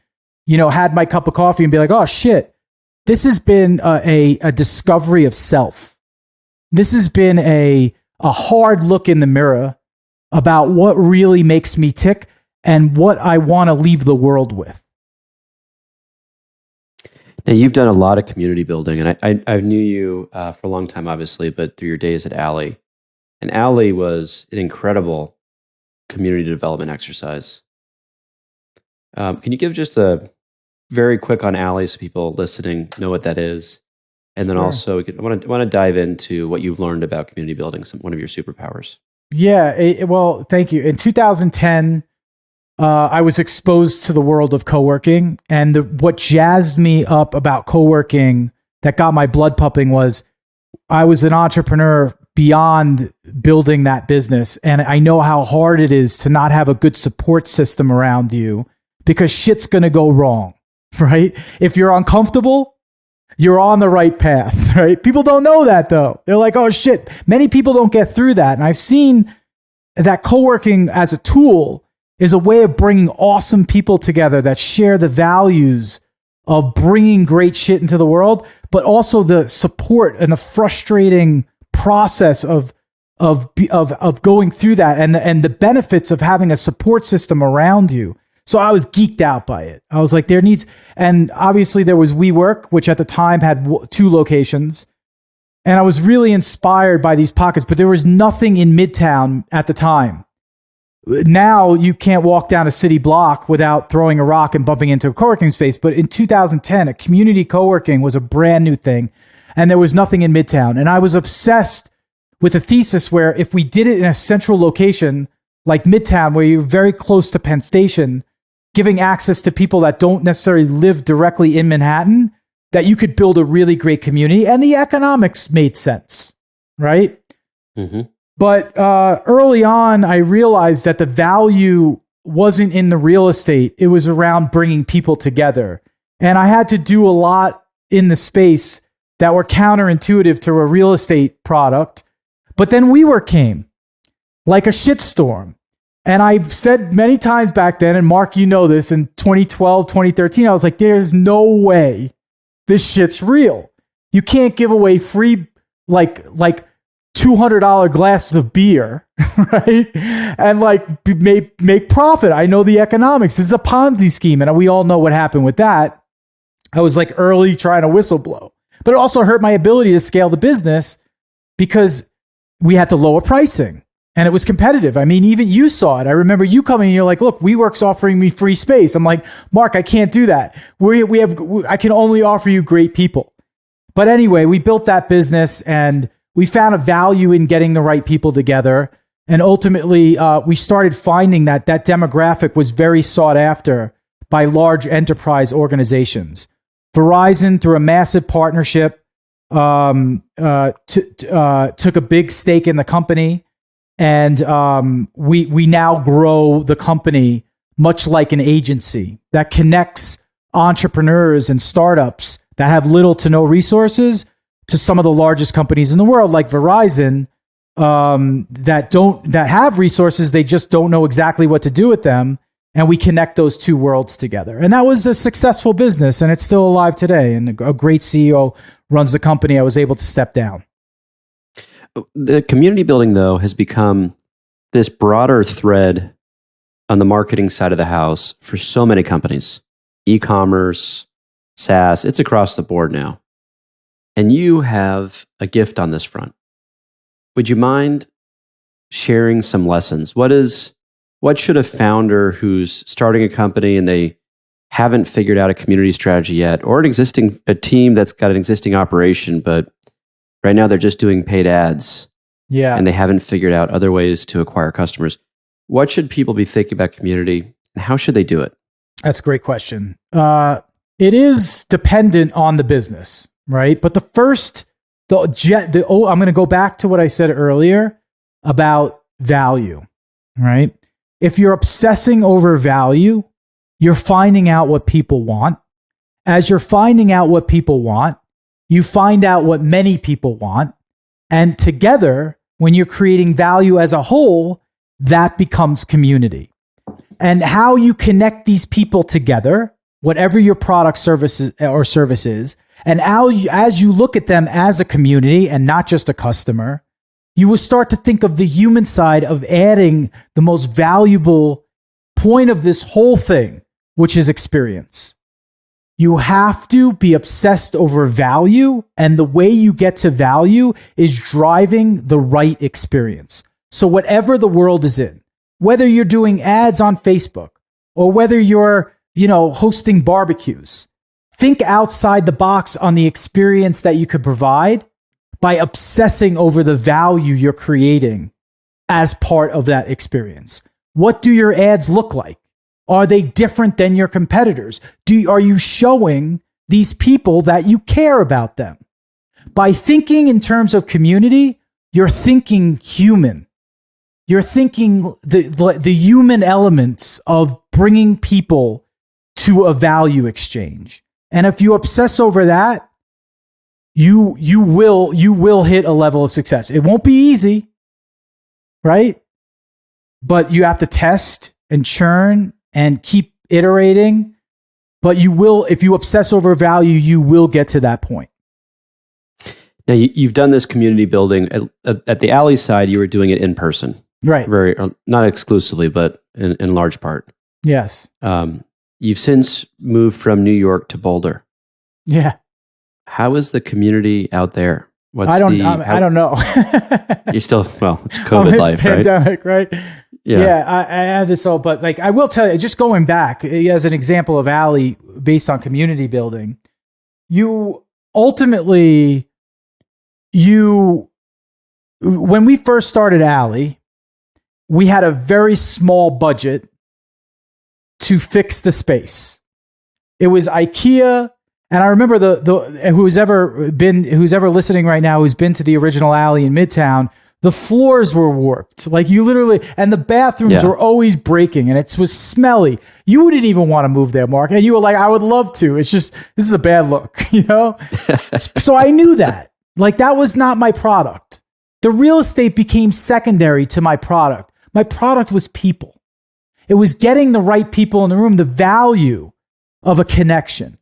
had my cup of coffee and be like, oh shit, this has been a discovery of self. This has been a hard look in the mirror about what really makes me tick and what I want to leave the world with. Now, you've done a lot of community building, and I knew you for a long time, obviously, but through your days at Alley. And Alley was an incredible community development exercise. Can you give just a very quick on Alley so people listening know what that is? And then also, I want to dive into what you've learned about community building, one of your superpowers. Yeah, well, thank you. In 2010, I was exposed to the world of co-working, and what jazzed me up about co-working that got my blood pumping was I was an entrepreneur beyond building that business, and I know how hard it is to not have a good support system around you because shit's going to go wrong, right? If you're uncomfortable, you're on the right path, right? People don't know that though. They're like, oh shit. Many people don't get through that. And I've seen that co-working as a tool is a way of bringing awesome people together that share the values of bringing great shit into the world, but also the support and the frustrating process of going through that and the benefits of having a support system around you. So I was geeked out by it. I was like, and obviously there was WeWork, which at the time had 2 locations. And I was really inspired by these pockets, but there was nothing in Midtown at the time. Now you can't walk down a city block without throwing a rock and bumping into a co-working space. But in 2010, a community co-working was a brand new thing. And there was nothing in Midtown. And I was obsessed with a thesis where if we did it in a central location like Midtown, where you're very close to Penn Station, giving access to people that don't necessarily live directly in Manhattan, that you could build a really great community. And the economics made sense, right? Mm-hmm. But early on, I realized that the value wasn't in the real estate. It was around bringing people together. And I had to do a lot in the space that were counterintuitive to a real estate product. But then WeWork came like a shitstorm. And I've said many times back then, and Mark, you know this, in 2012, 2013, I was like, there's no way this shit's real. You can't give away free, like $200 glasses of beer, right? And make profit. I know the economics. This is a Ponzi scheme. And we all know what happened with that. I was like early trying to whistleblow, but it also hurt my ability to scale the business because we had to lower pricing and it was competitive. I mean, even you saw it. I remember you coming and you're like, look, WeWork's offering me free space. I'm like, Mark, I can't do that. I can only offer you great people. But anyway, we built that business and we found a value in getting the right people together. And ultimately, we started finding that demographic was very sought after by large enterprise organizations. Verizon, through a massive partnership, took a big stake in the company. And we now grow the company much like an agency that connects entrepreneurs and startups that have little to no resources to some of the largest companies in the world, like Verizon, that have resources, they just don't know exactly what to do with them. And we connect those two worlds together. And that was a successful business, and it's still alive today. And a great CEO runs the company. I was able to step down. The community building, though, has become this broader thread on the marketing side of the house for so many companies. E-commerce, SaaS, it's across the board now. And you have a gift on this front. Would you mind sharing some lessons? What should a founder who's starting a company and they haven't figured out a community strategy yet, or a team that's got an existing operation, but right now they're just doing paid ads, and they haven't figured out other ways to acquire customers? What should people be thinking about community, and how should they do it? That's a great question. It is dependent on the business, right? But I'm going to go back to what I said earlier about value, right? if you're obsessing over value, you're finding out what people want. As you're finding out what people want, you find out what many people want. And together, when you're creating value as a whole, that becomes community. And how you connect these people together, whatever your product service is, and as you look at them as a community and not just a customer, you will start to think of the human side of adding the most valuable point of this whole thing, which is experience. You have to be obsessed over value, and the way you get to value is driving the right experience. So whatever the world is in, whether you're doing ads on Facebook or whether you're, hosting barbecues, think outside the box on the experience that you could provide by obsessing over the value you're creating as part of that experience. What do your ads look like? Are they different than your competitors? Are you showing these people that you care about them? By thinking in terms of community, you're thinking human. You're thinking the human elements of bringing people to a value exchange. And if you obsess over that, you will hit a level of success. It won't be easy, right? But you have to test and churn and keep iterating. But you will, if you obsess over value, you will get to that point. Now, you've done this community building at the Alley side. You were doing it in person, right? Very not exclusively, but in large part. Yes. You've since moved from New York to Boulder. Yeah. How is the community out there? I don't know. You're still, it's COVID life, pandemic, right? Yeah. I had this all, but I will tell you, just going back as an example of Alley based on community building, when we first started Alley, we had a very small budget to fix the space. It was IKEA. And I remember who's ever listening right now, who's been to the original Alley in Midtown, the floors were warped. You literally, and the bathrooms were always breaking, and it was smelly. You didn't even want to move there, Mark. And you were like, I would love to. It's just, this is a bad look, So I knew that. That was not my product. The real estate became secondary to my product. My product was people. It was getting the right people in the room, the value of a connection.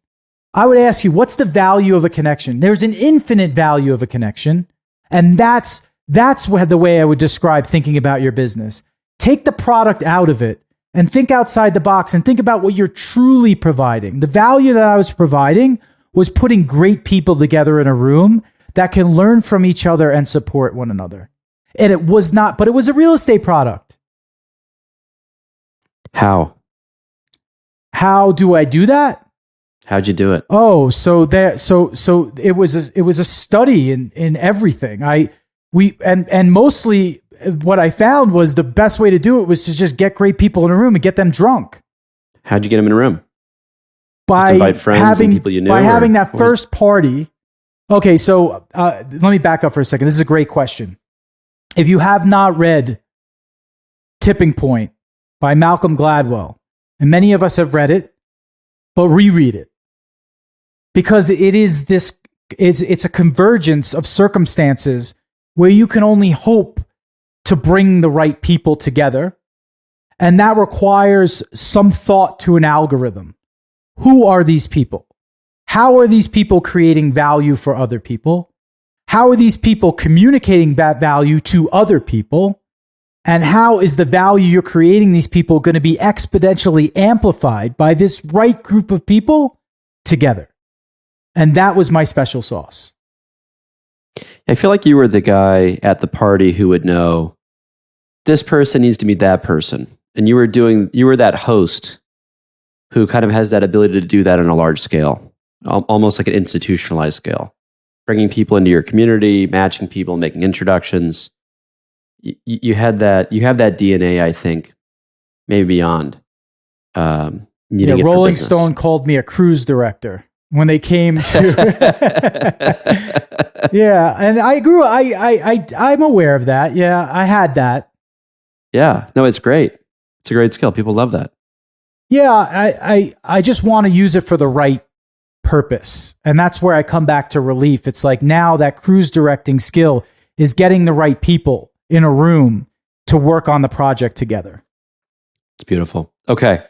I would ask you, what's the value of a connection? There's an infinite value of a connection. And that's the way I would describe thinking about your business. Take the product out of it and think outside the box and think about what you're truly providing. The value that I was providing was putting great people together in a room that can learn from each other and support one another. And it was a real estate product. How? How do I do that? How'd you do it? Oh, so it was a study in everything. And mostly what I found was the best way to do it was to just get great people in a room and get them drunk. How'd you get them in a room? By just invite friends and people you knew? By having that first party. Okay, so let me back up for a second. This is a great question. If you have not read Tipping Point by Malcolm Gladwell, and many of us have read it, but reread it. Because it's a convergence of circumstances where you can only hope to bring the right people together. And that requires some thought to an algorithm. Who are these people? How are these people creating value for other people? How are these people communicating that value to other people? And how is the value you're creating these people going to be exponentially amplified by this right group of people together? And that was my special sauce. I feel like you were the guy at the party who would know this person needs to meet that person. And you were that host who kind of has that ability to do that on a large scale, almost like an institutionalized scale, bringing people into your community, matching people, making introductions. You have that DNA, I think, maybe beyond meeting it for Rolling business. Stone called me a cruise director when they came to yeah, and I'm aware of that. Yeah, I had that. Yeah, no, it's great. It's a great skill. People love that. Yeah, I just want to use it for the right purpose. And that's where I come back to relief. It's like now that cruise directing skill is getting the right people in a room to work on the project together. It's beautiful. Okay.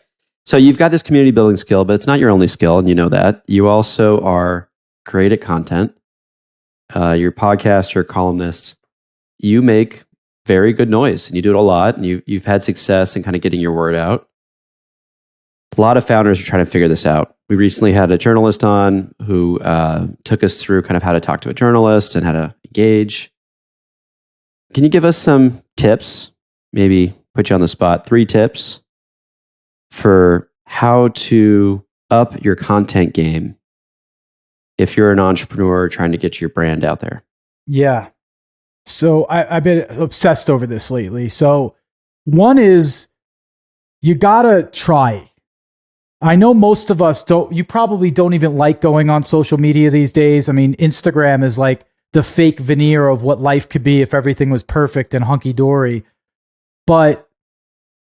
So you've got this community building skill, but it's not your only skill, and you know that. You also are great at content. You're a podcaster, columnist. You make very good noise, and you do it a lot, and you've had success in kind of getting your word out. A lot of founders are trying to figure this out. We recently had a journalist on who took us through kind of how to talk to a journalist and how to engage. Can you give us some tips, maybe put you on the spot, 3 tips for how to up your content game if you're an entrepreneur trying to get your brand out there? Yeah. So I've been obsessed over this lately. So one is you gotta try. I know most of us don't, you probably don't even like going on social media these days. I mean, Instagram is like the fake veneer of what life could be if everything was perfect and hunky-dory. But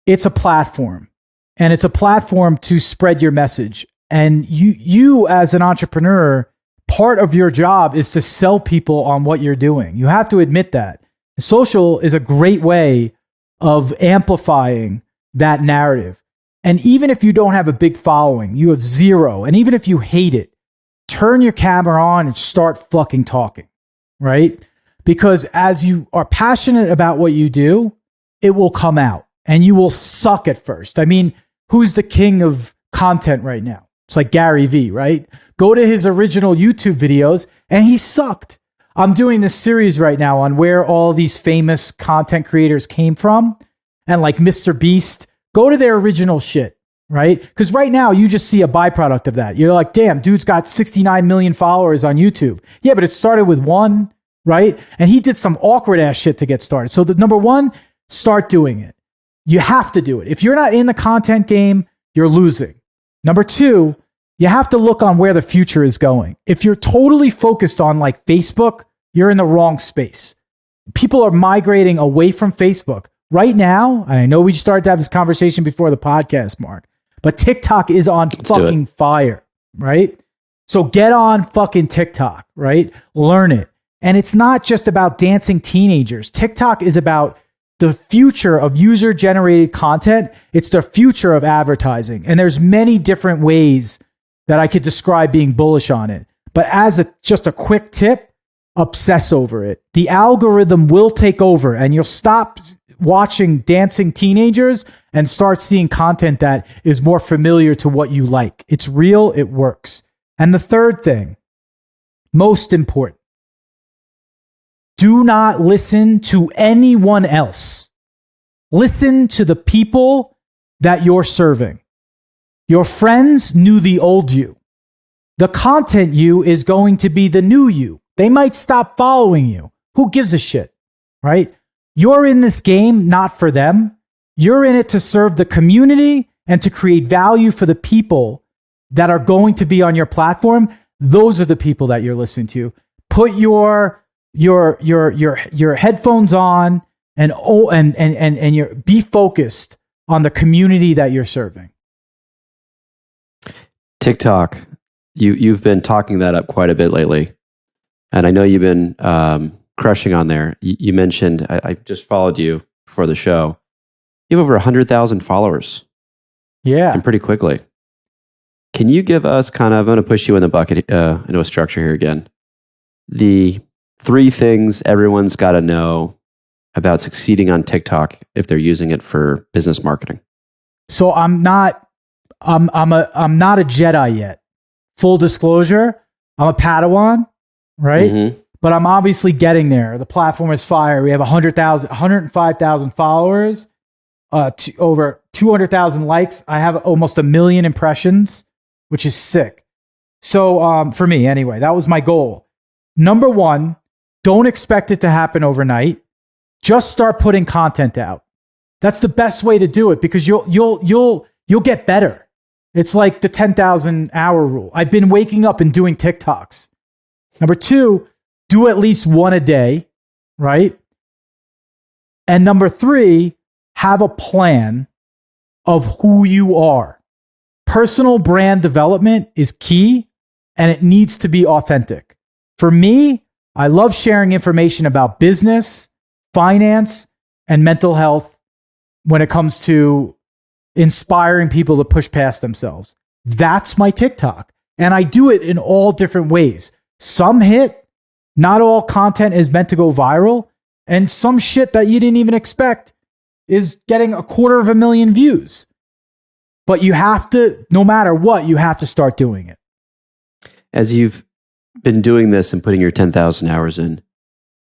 it's a platform, and it's a platform to spread your message. And you as an entrepreneur, part of your job is to sell people on what you're doing. You have to admit that. Social is a great way of amplifying that narrative. And even if you don't have a big following, you have 0. And even if you hate it, turn your camera on and start fucking talking, right? Because as you are passionate about what you do, it will come out, and you will suck at first. I mean, who's the king of content right now? It's like Gary Vee, right? Go to his original YouTube videos and he sucked. I'm doing this series right now on where all these famous content creators came from, and like Mr. Beast. Go to their original shit, right? Because right now you just see a byproduct of that. You're like, damn, dude's got 69 million followers on YouTube. Yeah, but it started with 1, right? And he did some awkward ass shit to get started. So the number 1, start doing it. You have to do it. If you're not in the content game, you're losing. Number 2, you have to look on where the future is going. If you're totally focused on like Facebook, you're in the wrong space. People are migrating away from Facebook. Right now, and I know we started to have this conversation before the podcast, Mark, but TikTok is on fucking fire, right? So get on fucking TikTok, right? Learn it. And it's not just about dancing teenagers. TikTok is about the future of user-generated content. It's the future of advertising. And there's many different ways that I could describe being bullish on it. But as just a quick tip, obsess over it. The algorithm will take over, and you'll stop watching dancing teenagers and start seeing content that is more familiar to what you like. It's real, it works. And the third thing, most important, do not listen to anyone else. Listen to the people that you're serving. Your friends knew the old you. The content you is going to be the new you. They might stop following you. Who gives a shit, right? You're in this game not for them. You're in it to serve the community and to create value for the people that are going to be on your platform. Those are the people that you're listening to. Put your headphones on and be focused on the community that you're serving. TikTok, you've been talking that up quite a bit lately, and I know you've been crushing on there. You mentioned, I just followed you for the show. You have over 100,000 followers. Yeah. And pretty quickly. Can you give us I'm going to push you in the bucket, into a structure here again. The 3 things everyone's got to know about succeeding on TikTok if they're using it for business marketing. So I'm not a Jedi yet. Full disclosure, I'm a Padawan, right? Mm-hmm. But I'm obviously getting there. The platform is fire. We have 105,000 followers, over 200,000 likes. I have almost 1 million impressions, which is sick. So for me, anyway, that was my goal. Number 1, don't expect it to happen overnight. Just start putting content out. That's the best way to do it, because you'll get better. It's like the 10,000 hour rule. I've been waking up and doing TikToks. Number 2, do at least 1 a day, right? And number 3, have a plan of who you are. Personal brand development is key, and it needs to be authentic. For me, I love sharing information about business, finance, and mental health when it comes to inspiring people to push past themselves. That's my TikTok. And I do it in all different ways. Some hit, not all content is meant to go viral, and some shit that you didn't even expect is getting 250,000 views. But you have to, no matter what, you have to start doing it. As you've been doing this and putting your 10,000 hours in,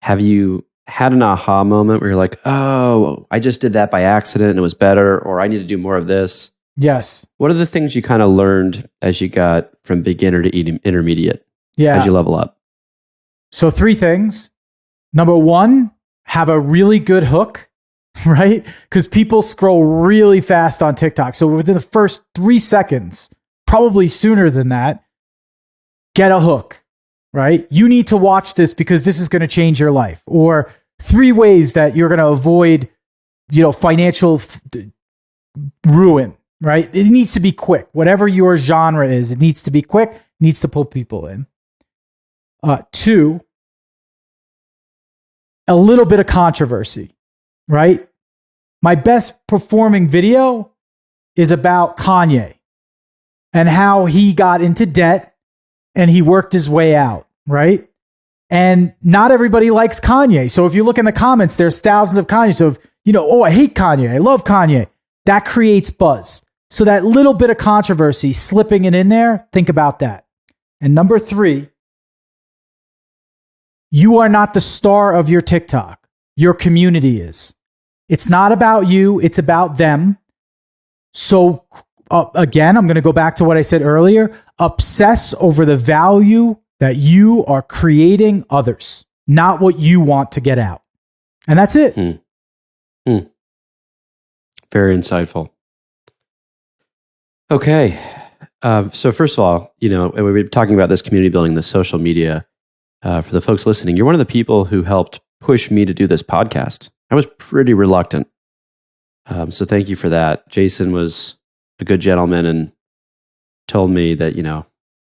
have you had an aha moment where you're like, oh, I just did that by accident and it was better, or I need to do more of this? Yes. What are the things you kind of learned as you got from beginner to intermediate? Yeah. As you level up? So 3 things. Number 1, have a really good hook, right? Because people scroll really fast on TikTok. So within the first 3 seconds, probably sooner than that, get a hook, right? You need to watch this because this is going to change your life. Or 3 ways that you're going to avoid, financial ruin, right? It needs to be quick. Whatever your genre is, it needs to be quick, needs to pull people in. 2, a little bit of controversy, right? My best performing video is about Kanye and how he got into debt and he worked his way out, right? And not everybody likes Kanye. So if you look in the comments, there's thousands of Kanye. So, I hate Kanye, I love Kanye. That creates buzz. So that little bit of controversy, slipping it in there, think about that. And number 3, you are not the star of your TikTok. Your community is. It's not about you. It's about them. So again, I'm going to go back to what I said earlier. Obsess over the value that you are creating others, not what you want to get out. And that's it. Very insightful. Okay. So first of all, we were talking about this community building, the social media. For the folks listening, you're one of the people who helped push me to do this podcast. I was pretty reluctant. So thank you for that. Jason was a good gentleman and told me that,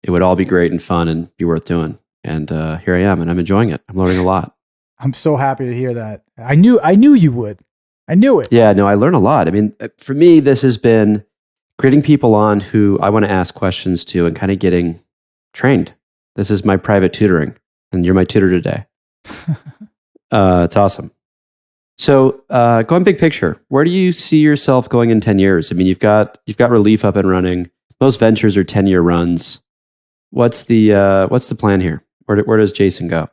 it would all be great and fun and be worth doing. And here I am, and I'm enjoying it. I'm learning a lot. I'm so happy to hear that. I knew you would. I knew it. Yeah, no, I learn a lot. I mean, for me, this has been getting people on who I want to ask questions to and kind of getting trained. This is my private tutoring. And you're my tutor today. It's awesome. So going big picture, where do you see yourself going in 10 years? I mean, you've got Relief up and running. Most ventures are 10-year runs. What's the plan here? Where does Jason go?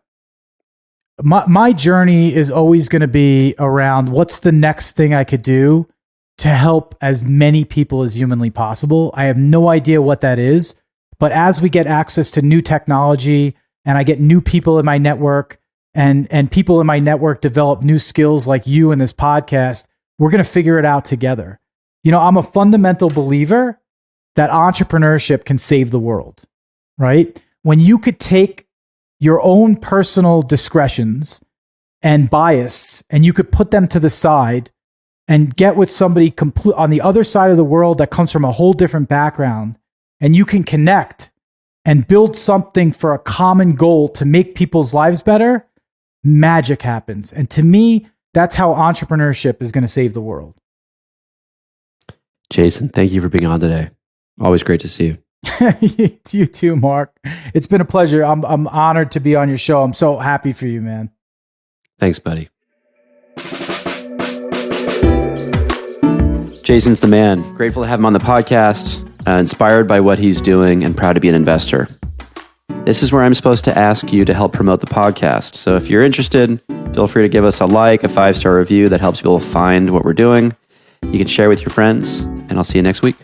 My journey is always going to be around what's the next thing I could do to help as many people as humanly possible. I have no idea what that is, but as we get access to new technology, and I get new people in my network, and people in my network develop new skills like you in this podcast, we're going to figure it out together. I'm a fundamental believer that entrepreneurship can save the world, right? When you could take your own personal discretions and bias, and you could put them to the side and get with somebody on the other side of the world that comes from a whole different background, and you can connect and build something for a common goal to make people's lives better, magic happens. And to me, that's how entrepreneurship is going to save the world. Jason, thank you for being on today. Always great to see you. You too, Mark. It's been a pleasure. I'm honored to be on your show. I'm so happy for you, man. Thanks, buddy. Jason's the man. Grateful to have him on the podcast. Inspired by what he's doing and proud to be an investor. This is where I'm supposed to ask you to help promote the podcast. So if you're interested, feel free to give us a 5-star review that helps people find what we're doing. You can share with your friends, and I'll see you next week.